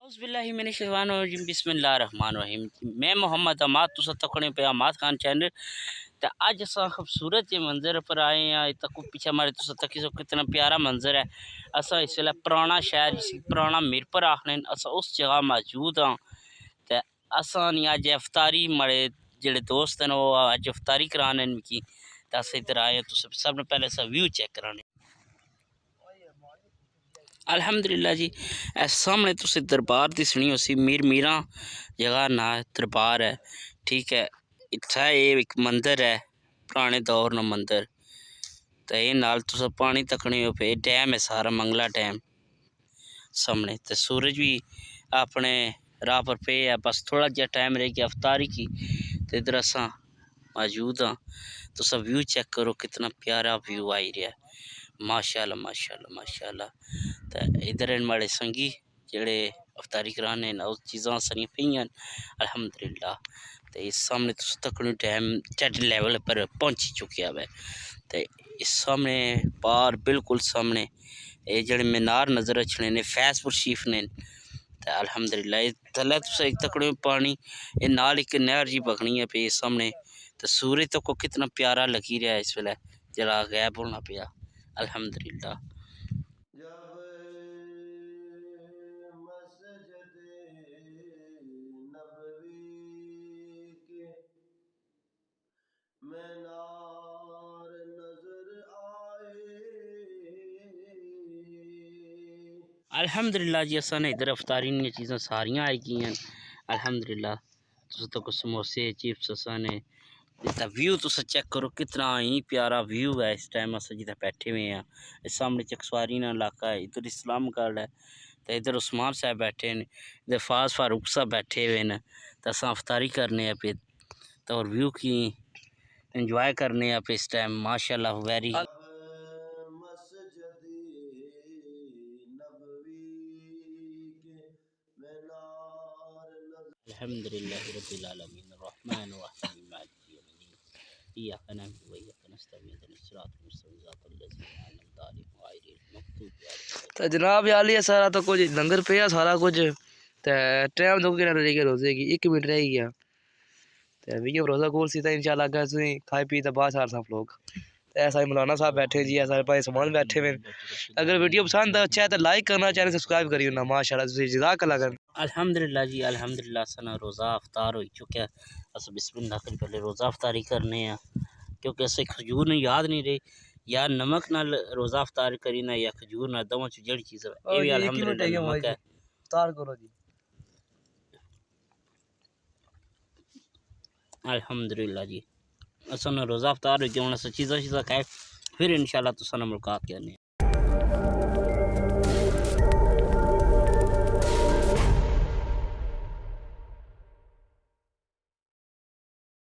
बिस्मिल्लाहिर्रहमानिर्रहीम। मैं मोहम्मद अमाद तुस तकने पे अमाद खान चैनल। तो अज अस खूबसूरत जे मंजर पर आए हैं। तक पीछे हमारे तुस तकी सो कितना प्यारा मंजर है। अस इस वेले पुराना शहर जिसी पुराना मीरपुर आखने अस उस जगह मौजूद हाँ। तो अस अज अफ्तारी माड़े जेड़े दोस्त हैं वो अज अफ्तारी कराने मिकी। तो अस इधर आए तुस सब ने पहले अस व्यू चेक कराने। अल्हम्दुलिल्लाह जी। सामने तुस दरबार दिसनी उसी मीरा जगह ना दरबार है। ठीक है, इत्थै एक मंदिर है पुराने दौर न मंदिर। तो ये नाल तुस पानी तकने हो पे डैम है सारा मंगला डैम सामने। तो सूरज भी अपने राह पर पे है। बस थोड़ा जहा टाइम रह गया अफ्तारी की। तो इधर असा मौजूद हाँ। तुस व्यू चेक करो कितना प्यारा व्यू आई रहा है। माशाल्लाह माशाल्लाह माशाल्लाह। तो इधर माड़े संगी जेड़े अफ्तारी कराने उस चीज़ां सारियां पेइयां अल्हम्दुलिल्लाह। तो इस सामने तुस तकने डैम चट लेवल पर पहुंची चुकिया है। तो इस सामने पार बिल्कुल सामने ये जेड़े मीनार नज़र अच्छने ने फैजपुर शीफ ने। तो अल्हम्दुलिल्लाह थल्ले तुस एक तकने पानी ये नाल एक नहर जी बगनी है पे सामने। तो सूरज तो को कितना प्यारा लगी रहा है इस वेले जरा गैब होना पिया अल्हम्दुलिल्लाह। अल्हम्दुलिल्लाह जी असा ने इधर अफ्तारी दी चीज़ां सारियां आई गई। अल्हम्दुलिल्लाह तुस तो समोसे चिप्स असा ने व्यू तुस चेक करो कितना ही प्यारा व्यू है। इस टाइम अस जिधर बैठे हुए हैं इस सामने चकसवारी ना इलाका है। इधर इस्लामगढ़ है। तो इधर उस्मान साहब बैठे हैं। इधर फाज फारूक साहब बैठे हुए हैं। तो अस अफ्तारी करने पे तो और व्यू की इंजॉय करने पे इस टाइम माशाल्लाह वेरी। अल्हम्दुलिल्लाह रब्बिल आलमीन अर्रहमानिर रहीम मालिकि यौमिद्दीन इय्याका नअबुदु व इय्याका नस्तईन इहदिनस सिरातल मुस्तक़ीम सिरातल लज़ीना अनअमता अलैहिम गैरिल मग़दूबि अलैहिम। तो जनाब यार ये सारा तो कुछ लंगर पे सारा कुछ। तो टाइम तो कितना रह गया रोजे की 1 मिनट रह गया। तो वीडियो रोजा कोल सी इंशाल्लाह अगर तुम खाई पी तो बाद सार सब लोग। तो ऐसा ही मौलाना साहब बैठे जी ऐसा भाई सामान बैठे हुए। अगर वीडियो पसंद अच्छा है तो लाइक करना चैनल सब्सक्राइब करियो ना। माशाल्लाह जज़ाकल्लाह कर। अल्हम्दुलिल्लाह जी अल्हम्दुलिल्लाह सना रोज़ा अफ्तार हो चुका है। अस बिस्मिल्लाह करी पहले रोज़ा अफ्तारी करने हैं क्योंकि अस खजूर नहीं याद नहीं रही या नमक नाल रोज़ा अफ्तार करी ना या खजूर ना दोवां च जेड़ी चीज़ है ये भी अल्हम्दुलिल्लाह नमक है। इफ्तार करो जी। अल्हम्दुलिल्लाह जी असन रोज़ा अफ्तार हो गया। हुण अस चीज़ां खाए फिर इंशाल्लाह तुसां नाल मुलाकात करने।